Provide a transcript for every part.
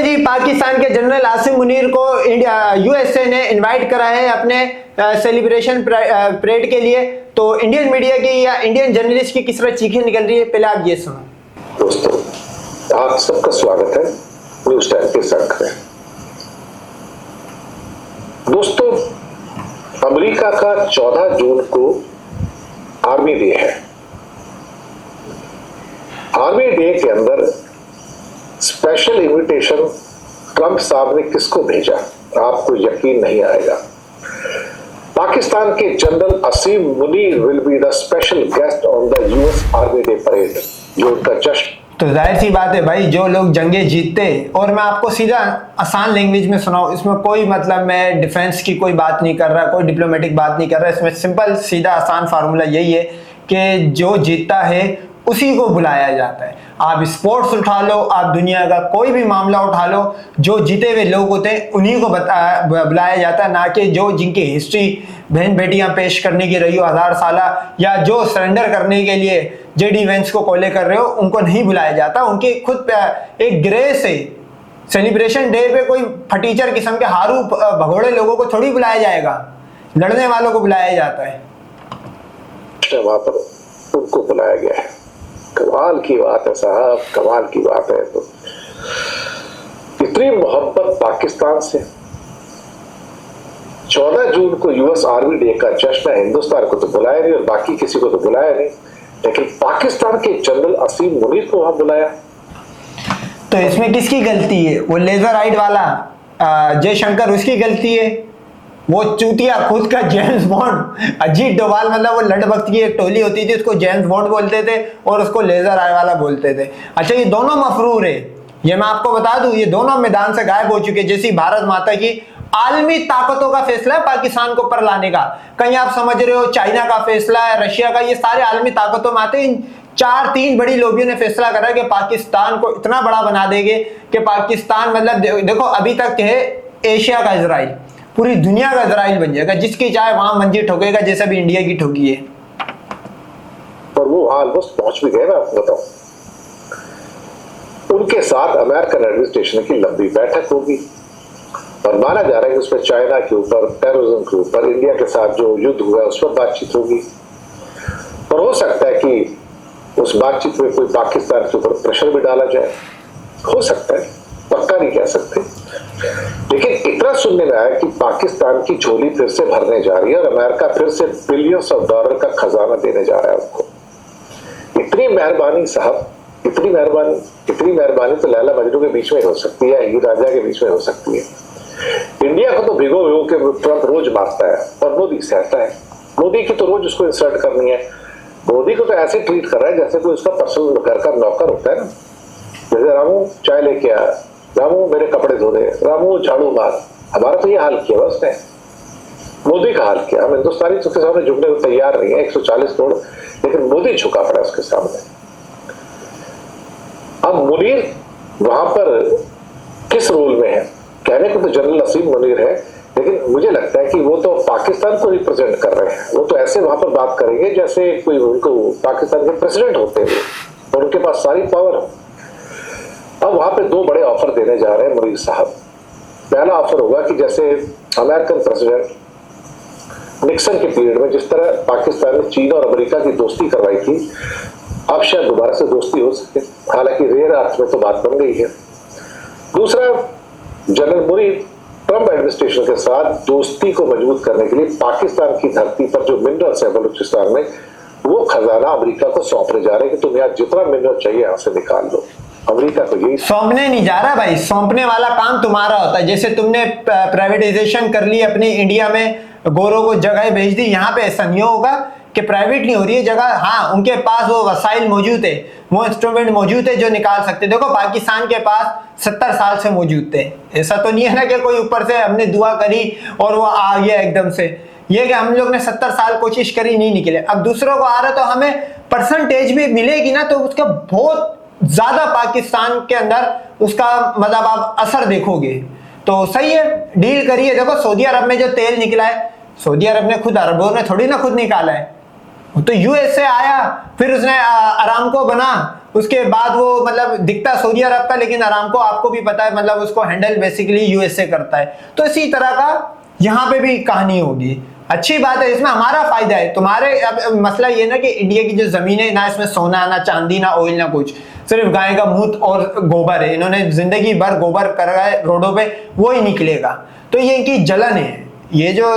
Finally Pakistan के general Asim Munir को USA ने इनवाइट करा है अपने सेलिब्रेशन परेड के लिए। तो इंडियन मीडिया की या इंडियन जर्नलिस्ट की किस तरह चीखें निकल रही है, पहले आप ये सुनो। दोस्तों, आप सबका स्वागत है न्यूज टाइम के संग में। दोस्तों, अमेरिका का 14 जून को आर्मी डे है। आर्मी डे के अंदर स्पेशल इनविटेशन ट्रंप साहब ने किसको भेजा, आपको यकीन नहीं आएगा। पाकिस्तान के general Asim Munir will be the special guest on the US army day parade, जो उनका जश्न। तो जाहिर सी बात है भाई, जो लोग जंगे जीतते, और मैं आपको सीधा आसान लैंग्वेज में सुनाऊं, इसमें कोई मतलब मैं डिफेंस की कोई बात नहीं कर रहा, कोई डिप्लोमेटिक बात नहीं कर रहा, इसमें सिंपल सीधा आसान फार्मूला यही है कि जो जीतता है उसी को बुलाया जाता है। आप स्पोर्ट्स उठा लो, आप दुनिया का कोई भी मामला उठा लो, जो जीते हुए लोग होते हैं उन्हीं को बुलाया जाता है, ना कि जो जिनकी हिस्ट्री बहन बेटियां पेश करने की रही हो 1000 साल, या जो सरेंडर करने के लिए जेडी वेंस को कोले कर रहे हो, उनको नहीं बुलाया जाता। उनके खुद एक ग्रेस है। सेलिब्रेशन डे पे कोई फटीचर किस्म के हारू भगोड़े लोगों को थोड़ी बुलाया जाएगा, लड़ने वालों को बुलाया जाता है। वहां पर उनको बुलाया गया है। कमाल की बात है साहब, कमाल की बात है। तो इतनी मोहब्बत पाकिस्तान से। 14 जून को यूएस आर्मी डे का जश्न है। हिंदुस्तान को तो बुलाया नहीं और बाकी किसी को तो बुलाया नहीं, लेकिन पाकिस्तान के जनरल असीम मुनीर को वहां बुलाया। तो इसमें किसकी गलती है? वो लेजर आइड वाला जयशंकर, उसकी गलती है? वो चूतिया खुद का जेम्स बॉन्ड अजीत डोभाल, मतलब वो लड़भक्त की एक टोली होती थी, उसको जेम्स बॉन्ड बोलते थे और उसको लेजर आय वाला बोलते थे। अच्छा, ये दोनों मफरूर है, ये मैं आपको बता दूं, ये दोनों मैदान से गायब हो चुके। जैसी भारत माता की आलमी ताकतों का फैसला है पाकिस्तान को ऊपर लाने का, कहीं आप समझ रहे हो चाइना का फैसला है, रशिया का, ये सारे आलमी ताकतों में आते। इन 3 बड़ी लोबियों ने फैसला करा कि पाकिस्तान को इतना बड़ा बना देंगे कि पाकिस्तान, मतलब देखो अभी तक है एशिया का इजराइल, पूरी दुनिया का इजराइल बन जाएगा, जिसकी चाहे वहां मंजी ठोकेगा, जैसे भी इंडिया की ठोकी है। और वो ऑलमोस्ट पहुंच भी गए ना, आपको बताऊं। उनके साथ अमेरिकन एडमिनिस्ट्रेशन की लंबी बैठक होगी और माना जा रहा है कि उसमें चाइना के ऊपर, टेररिज्म के ऊपर, इंडिया के साथ जो युद्ध हुआ है उस पर बातचीत होगी। और हो सकता है कि उस बातचीत में कोई पाकिस्तान के ऊपर प्रेशर भी डाला जाए, हो सकता है, पक्का नहीं कह सकते। लेकिन इतना सुनने में आया कि पाकिस्तान की झोली फिर से भरने जा रही है और अमेरिका फिर से बिलियंस ऑफ डॉलर का खजाना देने जा रहा है उनको। इतनी मेहरबानी साहब, इतनी मेहरबानी तो लैला मजनू के बीच में हो सकती है, हीर रांझा के बीच में हो सकती है। इंडिया को तो भिगो के ट्रंप रोज मारता है और मोदी सहता है। मोदी की तो रोज उसको इंसल्ट करनी है। मोदी को तो ऐसे ट्रीट कर रहा है जैसे कोई उसका पर्सनल घर का नौकर होता है ना। जैसे रामू चाय लेके आया, रामू मेरे कपड़े धो दे, रामू झाड़ू मार। हमारा तो ये हाल किया उसने, मोदी का हाल किया। हम हिंदुस्तानी उसके सामने झुकने को तैयार नहीं है, 140 करोड़, लेकिन मोदी झुका पड़ा उसके सामने। अब मुनीर वहां पर किस रोल में है? कहने को तो जनरल असीम मुनीर है, लेकिन मुझे लगता है कि वो तो पाकिस्तान को रिप्रेजेंट कर रहे हैं। वो तो ऐसे वहां पर बात करेंगे जैसे कोई उनको पाकिस्तान के प्रेसिडेंट होते हैं और उनके पास सारी पावर हो। अब वहां पे 2 बड़े ऑफर देने जा रहे हैं मुनीर साहब। पहला ऑफर होगा कि जैसे अमेरिकन प्रेसिडेंट निक्सन के पीरियड में जिस तरह पाकिस्तान ने चीन और अमेरिका की दोस्ती करवाई थी, अब शायद दोबारा से दोस्ती हो सके। हालांकि रेयर अर्थ में तो बात बन गई है। दूसरा, जनरल मुनीर ट्रंप एडमिनिस्ट्रेशन के साथ दोस्ती को मजबूत करने के लिए पाकिस्तान की धरती पर जो मिनरल्स है बलूचिस्तान में, वो खजाना अमेरिका को सौंपने जा रहे हैं कि तुम यहाँ जितना मिनरल चाहिए यहाँ से निकाल लो। अमेरिका को यही सौंपने नहीं जा रहा भाई, सौंपने वाला काम तुम्हारा होता है। जैसे तुमने प्राइवेटाइजेशन कर ली अपनी इंडिया में, गोरों को जगह भेज दी, यहाँ पे ऐसा नहीं होगा कि प्राइवेट नहीं हो रही है जगह। हाँ, उनके पास वो वसाइल मौजूद है, वो इंस्ट्रूमेंट मौजूद है जो निकाल सकते। देखो पाकिस्तान के पास 70 साल से मौजूद थे। ऐसा तो नहीं है ना कि कोई ऊपर से हमने दुआ करी और वो आ गया एकदम से। ये कि हम लोग ने 70 साल कोशिश करी, नहीं निकले। अब दूसरों को आ रहा तो हमें परसेंटेज भी मिलेगी ना, तो उसका बहुत ज्यादा पाकिस्तान के अंदर उसका मतलब आप असर देखोगे। तो सही है, डील करिए। देखो सऊदी अरब में जो तेल निकला है, सऊदी अरब ने खुद, अरबों ने थोड़ी ना खुद निकाला है, तो यूएस से आया, फिर उसने अरामको बना, उसके बाद वो मतलब दिखता सऊदी अरब का, लेकिन अरामको आपको भी पता है मतलब उसको हैंडल बेसिकली यूएसए करता है। तो इसी तरह का यहाँ पे भी कहानी होगी। अच्छी बात है, इसमें हमारा फायदा है। तुम्हारे अब मसला ये ना कि इंडिया की जो जमीन है ना, इसमें सोना ना चांदी ना ऑयल ना कुछ, सिर्फ गाय का मूत और गोबर है। इन्होंने जिंदगी भर गोबर कर है रोडों पे, वो ही निकलेगा। तो ये इनकी जलन है, ये जो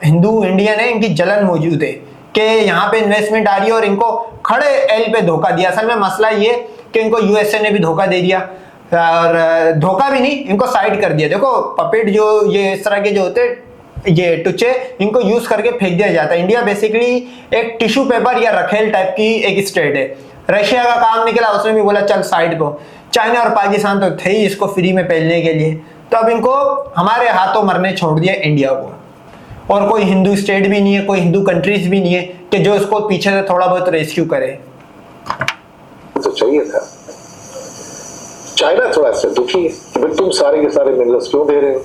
हिंदू इंडियन है इनकी जलन मौजूद है कि यहाँ पे इन्वेस्टमेंट आ रही है और इनको खड़े एल पे धोखा दिया। असल में मसला ये कि इनको यूएसए ने भी धोखा दे दिया, और धोखा भी नहीं, इनको साइड कर दिया। देखो पपेट जो ये इस तरह के जो होते ये टुच्चे, इनको यूज करके फेंक दिया जाता है। इंडिया बेसिकली एक टिश्यू पेपर या रखेल टाइप की एक स्टेट है। रशिया का काम निकला, उसने भी बोला चल साइड को। चाइना और पाकिस्तान तो थे ही इसको फ्री में पेलने के लिए, तो अब इनको हमारे हाथों मरने छोड़ दिया इंडिया को। और कोई हिंदू स्टेट भी नहीं है, कोई हिंदू कंट्रीज भी नहीं है कि जो इसको पीछे से थोड़ा बहुत रेस्क्यू करे। तो चाहिए था। चाइना थोड़ा सा दुखी है कि भाई तुम सारे के सारे मिनरल्स क्यों दे रहे हो,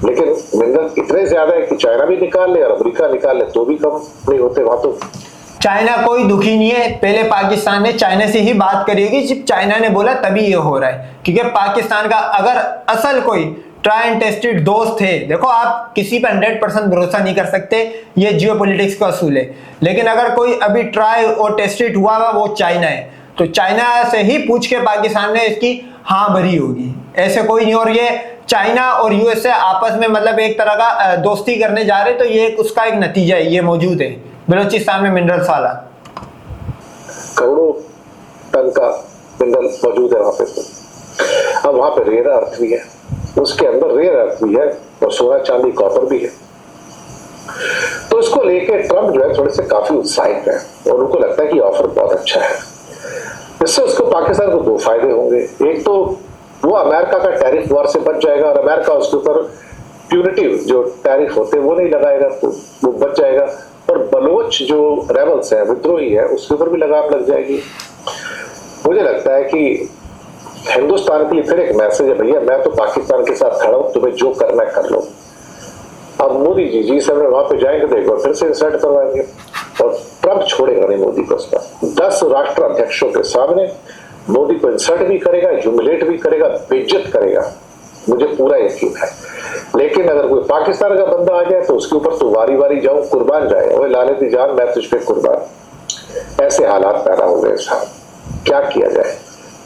लेकिन मिनरल इतने ज्यादा है कि चाइना भी निकाल ले और अमेरिका निकाल ले तो भी कम नहीं होते वहां। तो चाइना कोई दुखी नहीं है। पहले पाकिस्तान ने चाइना से ही बात करी होगी, जब चाइना ने बोला तभी ये हो रहा है। क्योंकि पाकिस्तान का अगर असल कोई ट्राई एंड टेस्टेड दोस्त है, देखो आप किसी पर 100% भरोसा नहीं कर सकते, ये जियोपॉलिटिक्स का असूल है। लेकिन अगर कोई अभी ट्राई और टेस्टेड हुआ वो चाइना है, तो चाइना से ही पूछ के पाकिस्तान ने इसकी हाँ भरी होगी, ऐसे कोई नहीं। और ये चाइना और यूएसए आपस में मतलब एक तरह का दोस्ती करने जा रहे, तो ये उसका एक नतीजा है, ये मौजूद है बलूचिस्तान में मिनरल्स वाला। करोड़ों टन का मिनरल मौजूद है वहां पे। अब वहां पे रेयर अर्थ भी है, उसके अंदर रेयर अर्थ भी है और सोना चांदी कॉपर भी है। तो इसको लेके ट्रम्प जो है थोड़े से काफी उत्साहित है और उनको लगता है कि ऑफर बहुत अच्छा है। इससे उसको पाकिस्तान को दो फायदे होंगे। एक तो वो अमेरिका का टैरिफ वॉर से बच जाएगा और अमेरिका उसके ऊपर प्यूनिटिव जो टैरिफ होते हैं वो नहीं लगाएगा, तो वो बच जाएगा। और बलोच जो रेबल्स है, विद्रोही है, उसके ऊपर भी लगाम लग जाएगी। मुझे लगता है कि हिंदुस्तान के लिए फिर एक मैसेज है, भैया मैं तो पाकिस्तान के साथ खड़ा हूं, तुम्हें जो करना है कर लो। अब मोदी जी सब वहां पे जाएंगे तो एक बार फिर से इंसल्ट करवाएंगे और ट्रम्प छोड़ेगा नहीं मोदी को। उसका 10 राष्ट्र अध्यक्षों के सामने मोदी को इंसल्ट भी करेगा, ह्यूमिलेट भी करेगा, बेइज्जत करेगा, मुझे पूरा यकीन है। लेकिन अगर कोई पाकिस्तान का बंदा आ जाए तो उसके ऊपर तो वारी वारी जाऊं, कुर्बान जाए, ओए लानती जान मैं तुझ पे कुर्बान। ऐसे हालात पैदा हो गए साहब, क्या किया जाए।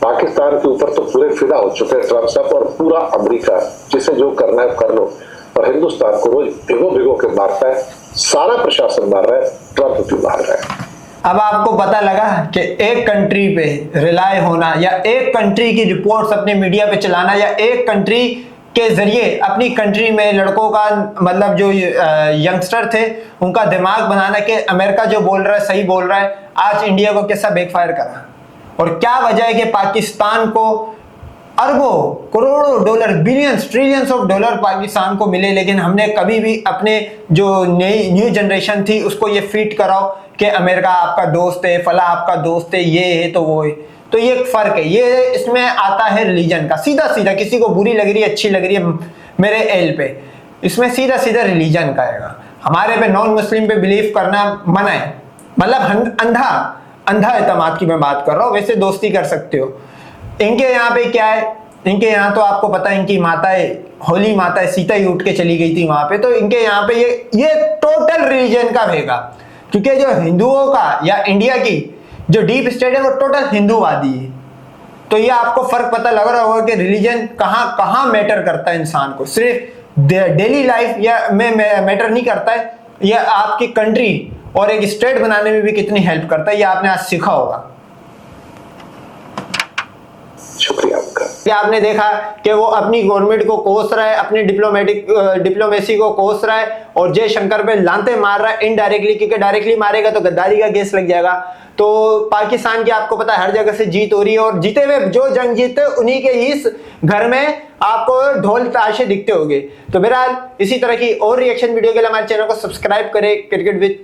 पाकिस्तान के ऊपर तो पूरे फिदा हो चुके हैं ट्रम्प साहब और पूरा अमेरिका, जिसे जो करना है कर लो। और हिंदुस्तान को रोज भिगो भिगो के मारता है, सारा प्रशासन मार रहा है, ट्रम्प भी मार रहा है। अब आपको पता लगा कि एक कंट्री पे रिलाय होना या एक कंट्री की रिपोर्ट्स अपने मीडिया पे चलाना या एक कंट्री के जरिए अपनी कंट्री में लड़कों का मतलब जो यंगस्टर थे उनका दिमाग बनाना कि अमेरिका जो बोल रहा है सही बोल रहा है, आज इंडिया को कैसा बैकफायर करा। और क्या वजह है कि पाकिस्तान को अरबों करोड़ों dollar, billions trillions of dollar Pakistan को मिले, लेकिन हमने कभी भी अपने जो नई न्यू जनरेशन थी उसको ये फीट कराओ कि अमेरिका आपका दोस्त है, फला आपका दोस्त है, ये है तो वो है। तो ये एक फर्क है, ये इसमें आता है रिलीजन का। सीधा सीधा किसी को बुरी लग रही है अच्छी लग रही है मेरे एल पे, इसमें सीधा सीधा रिलीजन का आएगा। हमारे पे नॉन मुस्लिम पे बिलीव करना मना है, मतलब अंधा अंधा एतमाद की मैं बात कर रहा हूँ। वैसे दोस्ती कर सकते हो। इनके यहाँ पे क्या है, इनके यहाँ तो आपको पता है इनकी माताएं, होली माता सीता ही उठ के चली गई थी वहां पे। तो इनके यहाँ पे ये टोटल रिलीजन का रहेगा, क्योंकि जो हिंदुओं का या इंडिया की जो डीप स्टेट है वो टोटल हिंदूवादी है। तो ये आपको फर्क पता लग रहा होगा कि रिलीजन कहाँ कहाँ मैटर करता है इंसान को। सिर्फ डेली लाइफ या में मैटर नहीं करता है, यह आपकी कंट्री और एक स्टेट बनाने में भी कितनी हेल्प करता है, ये आपने आज सीखा होगा। शुक्रिया आपका। आपने देखा कि वो अपनी गवर्नमेंट को कोस रहा है, अपनी डिप्लोमेसी को कोस रहा है और जयशंकर पे लांते मार रहा है इनडायरेक्टली, क्योंकि डायरेक्टली मारेगा तो गद्दारी का केस लग जाएगा। तो पाकिस्तान की आपको पता है हर जगह से जीत हो रही है और जीते हुए जो जंग जीते उन्हीं के ही घर में आपको ढोल ताशे दिखते होंगे। तो बहरहाल इसी तरह की और रिएक्शन वीडियो के लिए हमारे चैनल को सब्सक्राइब करें। Cricket with